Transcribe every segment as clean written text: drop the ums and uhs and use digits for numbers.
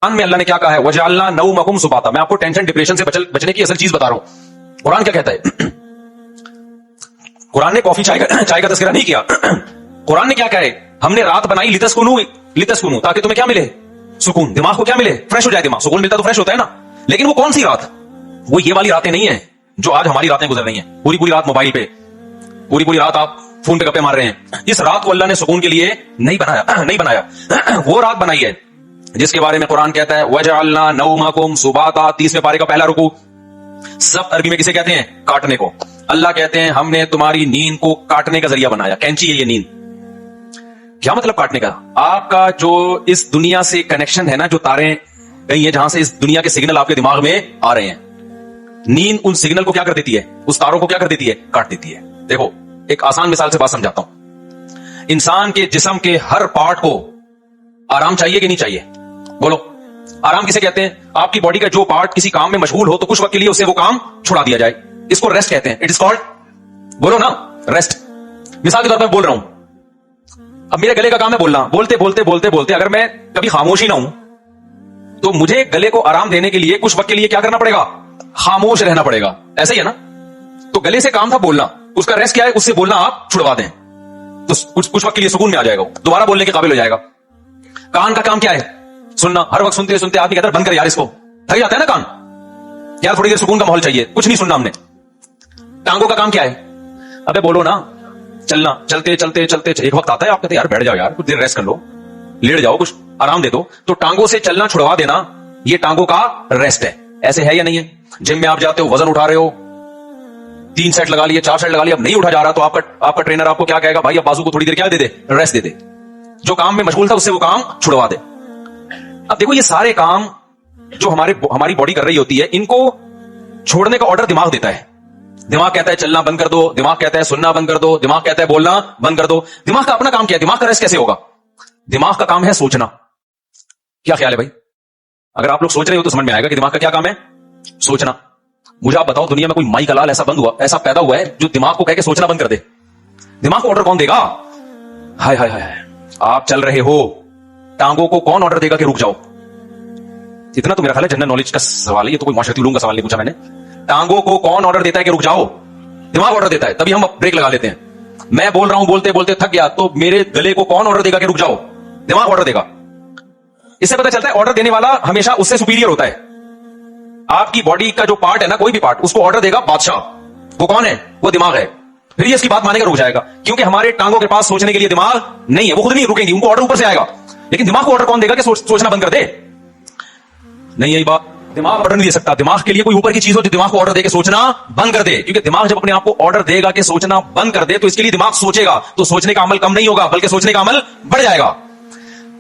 میں اللہ نے کیا کہا ہے؟ وجعلنا نومکم سباتا. میں آپ کو ٹینشن ڈپریشن سے بچنے کی اصل چیز بتا رہا ہوں. قرآن کیا کہتا ہے؟ قرآن نے کافی چائے کا تذکرہ نہیں کیا. قرآن نے کیا کہا ہے؟ ہم نے رات بنائی لتسکنو تاکہ تمہیں کیا ملے؟ سکون. دماغ کو کیا ملے؟ فریش ہو جائے دماغ. سکون ملتا تو فریش ہوتا ہے نا. لیکن وہ کون سی رات؟ وہ یہ والی راتیں نہیں ہیں جو آج ہماری راتیں گزر رہی ہیں. پوری رات موبائل پہ, پوری رات آپ فون پہ گپے مار رہے ہیں. اس رات کو اللہ نے سکون کے لیے نہیں بنایا. وہ رات بنائی ہے جس کے بارے میں قرآن کہتا ہے وجعلنا نومکم سباتا. 30ویں پارے کا پہلا رکوع. سب عربی میں کسے کہتے ہیں؟ کاٹنے کو. اللہ کہتے ہیں ہم نے تمہاری نیند کو کاٹنے کا ذریعہ بنایا. کینچی ہے یہ نیند. کیا مطلب کاٹنے کا؟ آپ کا جو اس دنیا سے کنیکشن ہے نا, جو تاریں کہیں ہیں جہاں سے اس دنیا کے سگنل آپ کے دماغ میں آ رہے ہیں, نیند ان سگنل کو کیا کر دیتی ہے؟ اس تاروں کو کیا کر دیتی ہے؟ کاٹ دیتی ہے. دیکھو ایک آسان مثال سے بات سمجھاتا ہوں. انسان کے جسم کے ہر پارٹ کو آرام چاہیے کہ نہیں چاہیے؟ بولو. آرام کسے کہتے ہیں؟ آپ کی باڈی کا جو پارٹ کسی کام میں مشغول ہو تو کچھ وقت کے لیے اسے وہ کام چھڑا دیا جائے. اس کو ریسٹ کہتے ہیں. اٹ از کالڈ, بولو نا, ریسٹ. مثال کے طور پر بول رہا ہوں, اب میرے گلے کا کام ہے بولنا. بولتے اگر میں کبھی خاموش ہی نہ ہوں تو مجھے گلے کو آرام دینے کے لیے کچھ وقت کے لیے کیا کرنا پڑے گا؟ خاموش رہنا پڑے گا. ایسے ہی ہے نا. تو گلے سے کام تھا بولنا, اس کا ریسٹ کیا ہے؟ اس سے بولنا آپ چھڑوا دیں تو کچھ وقت کے لیے سکون میں آ جائے گا, دوبارہ بولنے کے قابل ہو جائے گا. کان کا کام کیا ہے؟ سننا. ہر وقت سنتے آپ کہتا ہے بند کر یار, اس کو تھک جاتا ہے نا کان یار, تھوڑی دیر سکون کا ماحول چاہیے, کچھ نہیں سننا ہم نے. ٹانگوں کا کام کیا ہے؟ ابے بولو نا, چلنا. چلتے ایک وقت آتا ہے آپ کہتے ہیں یار بیٹھ جاؤ یار, کچھ دیر ریسٹ کر لو, لیٹ جاؤ, کچھ آرام دے دو. تو ٹانگوں سے چلنا چھڑوا دینا یہ ٹانگوں کا ریسٹ ہے. ایسے ہے یا نہیں ہے؟ جم میں آپ جاتے ہو, وزن اٹھا رہے ہو, 3 سیٹ لگا لیے, 4 سیٹ لگا لیے, اب نہیں اٹھا جا رہا تو آپ کا ٹرینر آپ کو کیا کہے گا؟ بھائی اب بازو کو تھوڑی دیر کیا دے دے؟ ریسٹ دے دے. جو کام میں مشغول تھا اس سے وہ کام چھڑوا دے. اب دیکھو یہ سارے کام جو ہماری باڈی کر رہی ہوتی ہے, ان کو چھوڑنے کا آرڈر دماغ دیتا ہے. دماغ کہتا ہے چلنا بند کر دو, دماغ کہتا ہے سننا بند کر دو, دماغ کہتا ہے بولنا بند کر دو. دماغ کا اپنا کام کیا ہے؟ دماغ کا ریسٹ کیسے ہوگا؟ دماغ کا کام ہے سوچنا. کیا خیال ہے بھائی؟ اگر آپ لوگ سوچ رہے ہو تو سمجھ میں آئے گا کہ دماغ کا کیا کام ہے؟ سوچنا. مجھے آپ بتاؤ دنیا میں کوئی مائی کا لال ایسا پیدا ہوا ہے جو دماغ کو کہہ کے سوچنا بند کر دے؟ دماغ کو آرڈر کون دے گا؟ ہائے ہائے ہائے, آپ چل رہے ہو, ٹانگوں کو کون آرڈر دے گا کہ رک جاؤ؟ اتنا تو میرا خیال ہے جنرل نالج کا سوال ہے, یہ تو کوئی معاشرتی علوم کا سوال نہیں پوچھا میں نے. ٹانگوں کو کون آرڈر دیتا ہے کہ رک جاؤ؟ دماغ آرڈر دیتا ہے, تبھی ہم بریک لگا لیتے ہیں. میں بول رہا ہوں بولتے تھک گیا تو میرے گلے کو کون آرڈر دے گا کہ رک جاؤ؟ دماغ آرڈر دے گا. اس سے پتہ چلتا ہے آرڈر دینے والا ہمیشہ اس سے سپیریئر ہوتا ہے. آپ کی باڈی کا جو پارٹ ہے نا, کوئی بھی پارٹ, اس کو آرڈر دے گا بادشاہ. وہ کون ہے؟ وہ دماغ ہے. پھر یہ اس کی بات مانے گا, رک جائے گا, کیونکہ ہمارے ٹانگوں کے پاس سوچنے کے لیے دماغ نہیں ہے. وہ خود نہیں رکیں گی, ان کو آرڈر اوپر سے آئے گا. لیکن دماغ کو آرڈر کون دے گا کہ سوچنا بند کر دے؟ نہیں, یہی بات. دماغ آرڈر نہیں دے سکتا. دماغ کے لیے کوئی اوپر کی چیز ہو جو دماغ کو آرڈر دے کے سوچنا بند کر دے. کیونکہ دماغ جب اپنے آپ کو آرڈر دے گا کہ سوچنا بند کر دے تو اس کے لیے دماغ سوچے گا, تو سوچنے کا عمل کم نہیں ہوگا بلکہ سوچنے کا عمل بڑھ جائے گا.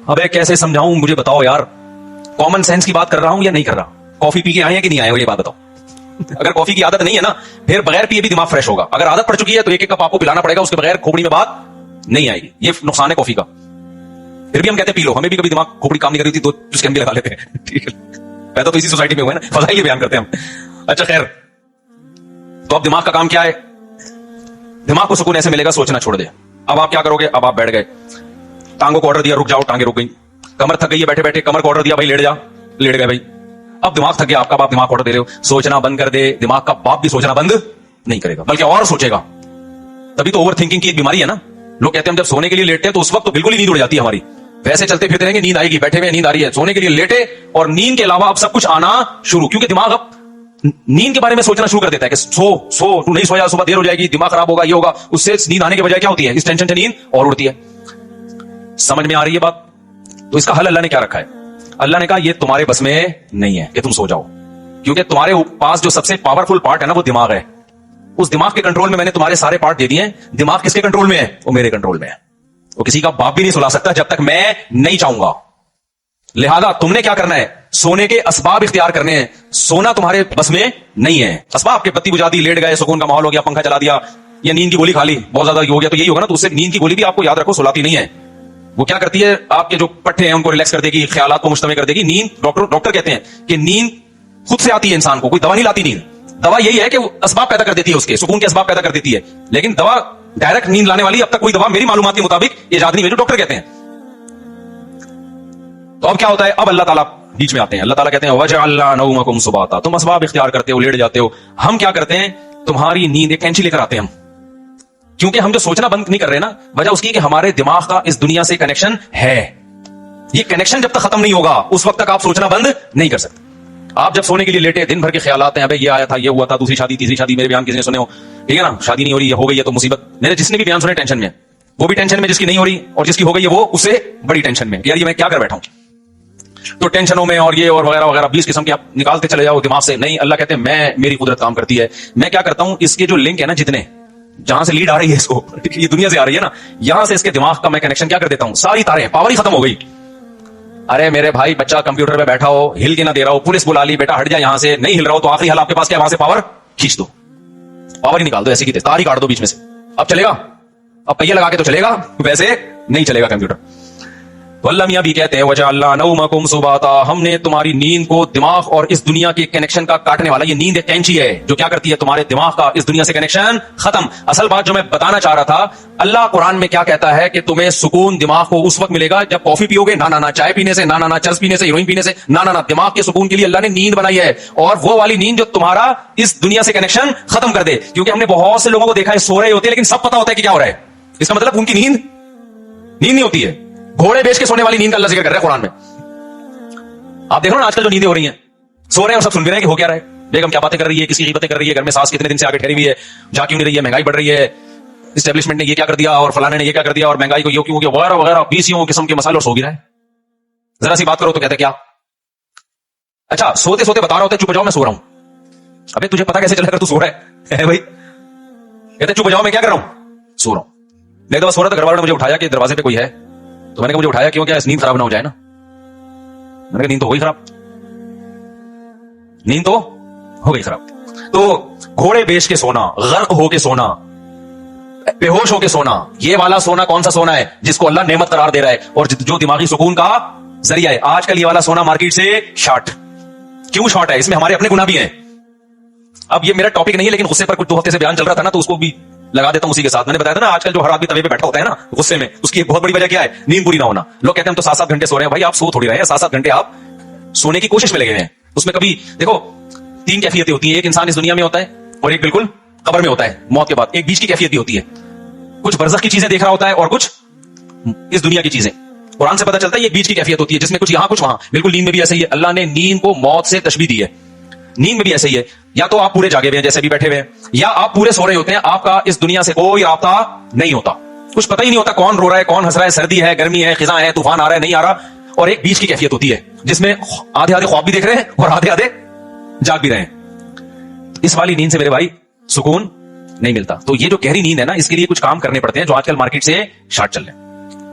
ابے کیسے سمجھاؤں, مجھے بتاؤ یار. کامن سینس کی بات کر رہا ہوں یا نہیں کر رہا؟ کافی پی کے آئے ہیں کہ نہیں آئے ہو, یہ بات بتاؤ. اگر کافی کی عادت نہیں ہے نا, پھر بغیر پیے بھی دماغ فریش ہوگا. اگر عادت پڑ چکی ہے تو ایک ایک کپ آپ کو پلانا پڑے گا, اس کے بغیر کھوپڑی میں بات نہیں آئے گی. یہ نقصان ہے کافی کا. پھر بھی ہم کہتے ہیں پی لو. ہمیں بھی کبھی دماغ کھوپڑی کام نہیں کر رہی تھی تو چسکے بھی لگا لیتے ہیں. ٹھیک ہے, پیدا تو اسی سوسائٹی میں ہوئے نا, فضائل بیان کرتے ہیں ہم. اچھا خیر, تو اب دماغ کا کام کیا ہے؟ دماغ کو سکون ایسے ملے گا سوچنا چھوڑ دے. اب آپ کیا کرو گے؟ اب آپ بیٹھ گئے, ٹانگوں کو آرڈر دیا رک جاؤ, ٹانگیں رک گئی. کمر تھک گئی ہے بیٹھے, کمر کو آرڈر دیا بھائی لیٹ جا, لیٹ گئے بھائی. اب دماغ تھک گیا آپ کا, باپ دماغ کو آرڈر دے رہے ہو سوچنا بند کر دے. دماغ کا باپ بھی سوچنا بند نہیں کرے گا بلکہ اور سوچے گا. تبھی تو اوور تھنکنگ کی ایک بیماری ہے نا. لوگ کہتے ہیں ہم جب سونے کے لیے لیٹتے ہیں تو اس وقت تو بالکل ہی نیند اڑ جاتی ہے ہماری. ویسے چلتے پھرتے رہیں گے, نیند آئے گی, بیٹھے ہوئے نیند آ رہی ہے, سونے کے لیے لیٹے اور نیند کے علاوہ اب سب کچھ آنا شروع, کیونکہ دماغ اب نیند کے بارے میں سوچنا شروع کر دیتا ہے کہ سو تو نہیں سویا, صبح دیر ہو جائے گی, دماغ خراب ہوگا, یہ ہوگا. اس سے نیند آنے کے بجائے کیا ہوتی ہے؟ اس ٹینشن سے نیند اور اڑتی ہے. سمجھ میں آ رہی ہے بات؟ تو اس کا حل اللہ نے کیا رکھا ہے؟ اللہ نے کہا یہ تمہارے بس میں نہیں ہے کہ تم سو جاؤ, کیونکہ تمہارے پاس جو سب سے پاورفل پارٹ ہے نا وہ دماغ ہے. اس دماغ کے کنٹرول میں میں نے تمہارے سارے پارٹ دے دیے ہیں. دماغ کس کے کنٹرول میں ہے؟ وہ میرے کنٹرول میں ہے. وہ کسی کا باپ بھی نہیں سلا سکتا جب تک میں نہیں چاہوں گا. لہذا تم نے کیا کرنا ہے؟ سونے کے اسباب اختیار کرنے ہیں. سونا تمہارے بس میں نہیں ہے. اسباب کے بتی بجا دی, لیٹ گئے, سکون کا ماحول ہو گیا, پنکھا چلا دیا, یا نیند کی گولی کھا لی, بہت زیادہ ہو گیا تو یہی ہوگا نا. تو اس سے نیند کی گولی بھی آپ کو یاد رکھو سلاتی نہیں ہے. وہ کیا کرتی ہے؟ آپ کے جو پٹھے ہیں ان کو ریلیکس کر دے گی, خیالات کو مشتمل کر دے گی. نیند ڈاکٹر کہتے ہیں کہ نیند خود سے آتی ہے انسان کو, کوئی دوا نہیں لاتی نیند. دوا یہی ہے کہ وہ اسباب پیدا کر دیتی ہے, اس کے سکون کے اسباب پیدا کر دیتی ہے. لیکن دوا ڈائریکٹ نیند لانے والی اب تک کوئی دوا میری معلومات کے مطابق ایجاد نہیں ہوئی, جو ڈاکٹر کہتے ہیں. تو اب کیا ہوتا ہے؟ اب اللہ تعالیٰ بیچ میں آتے ہیں. اللہ تعالیٰ کہتے ہیں وَجَعَلْنَا نَوْمَكُمْ سُبَاتًا, تم اسباب اختیار کرتے ہو, لیٹ جاتے ہو. ہم کیا کرتے ہیں, تمہاری نیند ایک کینچی لے کر آتے ہیں ہم, کیونکہ ہم جو سوچنا بند نہیں کر رہے نا, وجہ اس کی کہ ہمارے دماغ کا اس دنیا سے کنیکشن ہے. یہ کنیکشن جب تک ختم نہیں ہوگا اس وقت تک آپ سوچنا بند نہیں کر سکتے. آپ جب سونے کے لیے لیٹے, دن بھر کے خیالات ہیں, ابے یہ آیا تھا, یہ ہوا تھا, دوسری شادی, تیسری شادی, میرے بیان کسی نے سنے ہو, ٹھیک ہے نا, شادی نہیں ہو رہی ہے, ہو گئی ہے تو مصیبت. میرے جس نے بھی بیان سنے ٹینشن میں, وہ بھی ٹینشن میں جس کی نہیں ہو رہی, اور جس کی ہو گئی ہے وہ اس سے بڑی ٹینشن میں, یار یہ میں کیا کر بیٹھا ہوں. تو ٹینشنوں میں اور یہ اور وغیرہ وغیرہ 20 قسم کے آپ نکالتے چلے جاؤ دماغ سے. نہیں, اللہ کہتے ہیں میں, میری قدرت کام کرتی ہے. میں کیا کرتا ہوں, اس کے جو لنک ہے نا, جتنے جہاں سے لیڈ آ رہی ہے اس کو, یہ دنیا سے آ رہی ہے نا, یہاں سے اس کے دماغ کا میں کنیکشن کیا کر دیتا ہوں, ساری تاریں, پاور ہی ختم ہو گئی. ارے میرے بھائی, بچہ کمپیوٹر پہ بیٹھا ہو, ہل کے نہ دے رہا ہو, پولیس بلا لی, بیٹا ہٹ جا یہاں سے, نہیں ہل رہا ہو, تو آخری حال آپ کے پاس کیا, وہاں سے پاور کھینچ دو, پاور ہی نکال دو, ایسی کی تار ہی کاٹ دو بیچ میں سے. اب چلے گا, اب پہیہ لگا کے تو چلے گا, ویسے نہیں چلے گا کمپیوٹر. تو اللہ میاں بھی کہتے ہیں وَجَعَلْنَا نَوْمَكُمْ سُبَاتًا, ہم نے تمہاری نیند کو دماغ اور اس دنیا کے کنیکشن کا کاٹنے والا, یہ نیند ایک کینچی ہے جو کیا کرتی ہے, تمہارے دماغ کا اس دنیا سے کنیکشن ختم. اصل بات جو میں بتانا چاہ رہا تھا, اللہ قرآن میں کیا کہتا ہے کہ تمہیں سکون دماغ کو اس وقت ملے گا جب کافی پیو گے, نہ چائے پینے سے, نہ چرس پینے سے, ہیروئن پینے سے, نہ دماغ کے سکون کے لیے اللہ نے نیند بنائی ہے, اور وہ والی نیند جو تمہارا اس دنیا سے کنیکشن ختم کر دے. کیونکہ ہم نے بہت سے لوگوں کو دیکھا ہے سو رہے ہوتے ہیں لیکن سب پتا ہوتا ہے کہ کیا ہو رہا ہے. اس کا مطلب ان کی نیند نہیں ہوتی ہے. گھوڑے بیچ کے سونے والی نیند کا اللہ ذکر کر رہا ہے قرآن میں. آپ دیکھ رہے نا آج کل جو نیندیں ہو رہی ہیں, سو رہے ہیں اور سب سن بھی رہے ہیں کہ ہو کیا رہا ہے, بیگم کیا باتیں کر رہی ہے, کسی کی غیبتیں کر رہی ہے, گھر میں ساس کتنے دن سے آگے ٹھہری ہوئی ہے, جا کیوں نہیں رہی ہے, مہنگائی بڑھ رہی ہے, اسٹیبلشمنٹ نے یہ کیا کر دیا, اور فلانے نے یہ کیا کر دیا, اور مہنگائی کو یہ کیوں ہو, وغیرہ وغیرہ 20 قسم کے مسائل, اور سو بھی رہا ہے. ذرا سی بات کرو تو کہتے کیا, اچھا سوتے سوتے بتا رہا ہوتا ہے چپ جاؤ میں سو رہا ہوں. ابے تجھے پتا کیسے چلا کر تو سو رہا ہے بھائی, کہتے چپ جاؤ میں کیا کر رہا ہوں, سو رہا ہوں. میں تو سو رہا تھا, گھر والوں نے مجھے اٹھایا کہ دروازے پہ کوئی ہے, تو میں نے کہا مجھے اٹھایا کیوں, کیا نیند خراب نہ ہو جائے نا. میں نے کہا نیند تو ہو گئی خراب, نیند تو ہو گئی خراب. تو گھوڑے بیچ کے سونا, غرق ہو کے سونا, بے ہوش ہو کے سونا, یہ والا سونا کون سا سونا ہے جس کو اللہ نعمت قرار دے رہا ہے اور جو دماغی سکون کا ذریعہ ہے. آج کل یہ والا سونا مارکیٹ سے شارٹ. کیوں شارٹ ہے, اس میں ہمارے اپنے گناہ بھی ہیں. اب یہ میرا ٹاپک نہیں ہے, لیکن غصے پر کچھ 2 ہفتے سے بیان چل رہا تھا نا, تو اس کو بھی لگا دیتا ہوں اسی کے ساتھ. میں نے بتایا تھا نا آج کل جو ہر آدمی توے پہ بیٹھا ہوتا ہے نا غصے میں, اس کی ایک بہت بڑی وجہ کیا ہے, نیند پوری نہ ہونا. لوگ کہتے ہیں ہم تو 7-7 گھنٹے سو رہے ہیں. بھائی آپ سو تھوڑی رہے ہیں, 7-7 گھنٹے آپ سونے کی کوشش میں لگے ہیں. اس میں کبھی دیکھو 3 کیفیتیں ہوتی ہیں, ایک انسان اس دنیا میں ہوتا ہے اور ایک بالکل قبر میں ہوتا ہے موت کے بعد. ایک بیچ کی کیفیت بھی ہوتی ہے, کچھ برزخ کی چیزیں دیکھ رہا ہوتا ہے اور کچھ اس دنیا کی چیزیں. قرآن سے پتہ چلتا ہے یہ بیچ کی کیفیت ہوتی ہے جس میں کچھ یہاں کچھ وہاں. بالکل نیند میں بھی ایسے ہی ہے, اللہ نے نیند کو موت سے تشبیہ دی ہے. نیند میں بھی ایسے ہی ہے, یا تو آپ پورے جاگے ہوئے ہیں جیسے بھی بیٹھے ہوئے ہیں, یا آپ پورے سو رہے ہوتے ہیں, آپ کا اس دنیا سے کوئی رابطہ نہیں ہوتا, کچھ پتہ ہی نہیں ہوتا کون رو رہا ہے, کون ہنس رہا ہے, سردی ہے, گرمی ہے, خزاں ہے, طوفان آ رہا ہے, نہیں آ رہا. اور ایک بیچ کی کیفیت ہوتی ہے جس میں آدھے خواب بھی دیکھ رہے ہیں اور آدھے جاگ بھی رہے ہیں. اس والی نیند سے میرے بھائی سکون نہیں ملتا. تو یہ جو گہری نیند ہے نا, اس کے لیے کچھ کام کرنے پڑتے ہیں جو آج کل مارکیٹ سے شارٹ چل رہے ہیں,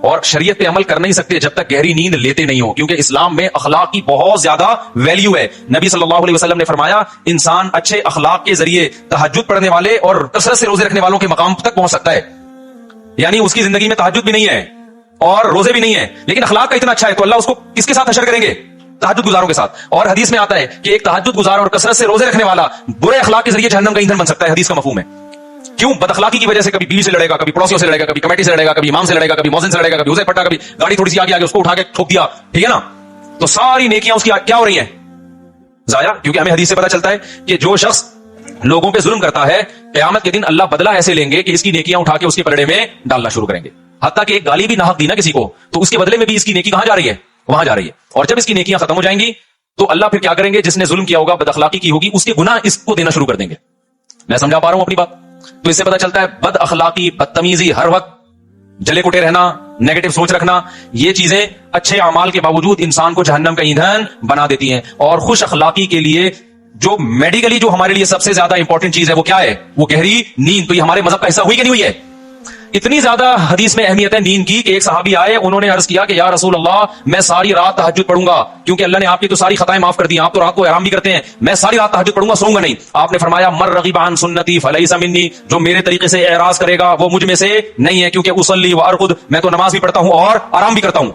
اور شریعت پہ عمل کر نہیں سکتے جب تک گہری نیند لیتے نہیں ہو, کیونکہ اسلام میں اخلاق کی بہت زیادہ ویلیو ہے. نبی صلی اللہ علیہ وسلم نے فرمایا انسان اچھے اخلاق کے ذریعے تہجد پڑھنے والے اور کثرت سے روزے رکھنے والوں کے مقام تک پہنچ سکتا ہے. یعنی اس کی زندگی میں تہجد بھی نہیں ہے اور روزے بھی نہیں ہے, لیکن اخلاق کا اتنا اچھا ہے, تو اللہ اس کو کس کے ساتھ حشر کریں گے, تہجد گزاروں کے ساتھ. اور حدیث میں آتا ہے کہ ایک تہجد گزار اور کثرت سے روزے رکھنے والا برے اخلاق کے ذریعے جہنم کا ایندھن بن سکتا ہے. حدیث کا مفہوم ہے. کیوں, بد اخلاقی کی وجہ سے کبھی بیوی سے لڑے گا, کبھی پڑوسیوں سے لڑے گا, کبھی کمیٹی سے لڑے گا, کبھی امام سے لڑے گا, کبھی مؤذن سے لڑے گا, کبھی اسے پٹا, کبھی گاڑی تھوڑی سی آگے اس کو اٹھا کے ٹھوک دیا, ٹھیک ہے نا, تو ساری نیکیاں اس کی کیا ہو رہی ہیں, ضائع. کیونکہ ہمیں حدیث سے پتا چلتا ہے کہ جو شخص لوگوں پہ ظلم کرتا ہے قیامت کے دن اللہ بدلہ ایسے لیں گے کہ اس کی نیکیاں اٹھا کے اس کے پلڑے میں ڈالنا شروع کریں گے. حتیٰ کہ ایک گالی بھی ناحق دی نا کسی کو, تو اس کے بدلے میں بھی اس کی نیکی کہاں جا رہی ہے, وہاں جا رہی ہے. اور جب اس کی نیکیاں ختم ہو جائیں گی تو اللہ پھر کیا کریں گے, جس نے ظلم کیا ہوگا, بد اخلاقی کی ہوگی, اس کے گناہ اس کو دینا شروع کر دیں گے. میں سمجھا پا رہا ہوں اپنی بات. تو اس سے پتا چلتا ہے بد اخلاقی, بدتمیزی, ہر وقت جلے کٹے رہنا, نیگیٹو سوچ رکھنا, یہ چیزیں اچھے اعمال کے باوجود انسان کو جہنم کا ایندھن بنا دیتی ہیں. اور خوش اخلاقی کے لیے جو میڈیکلی جو ہمارے لیے سب سے زیادہ امپورٹنٹ چیز ہے وہ کیا ہے, وہ گہری نیند. تو یہ ہمارے مذہب کا حصہ ہوئی کہ نہیں ہوئی ہے. اتنی زیادہ حدیث میں اہمیت ہے نیند کی کہ ایک صحابی آئے, انہوں نے عرض کیا کہ یا رسول اللہ میں ساری رات تہجد پڑھوں گا, کیونکہ اللہ نے آپ کی تو ساری خطائیں معاف کر دی, آپ تو رات کو آرام بھی کرتے ہیں, میں ساری رات تہجد پڑھوں گا, سوؤں گا نہیں. آپ نے فرمایا مر رغب عن سنتی فلیس منی, جو میرے طریقے سے اعراض کرے گا وہ مجھ میں سے نہیں ہے, کیونکہ اصلی و ارقد, میں تو نماز بھی پڑھتا ہوں اور آرام بھی کرتا ہوں.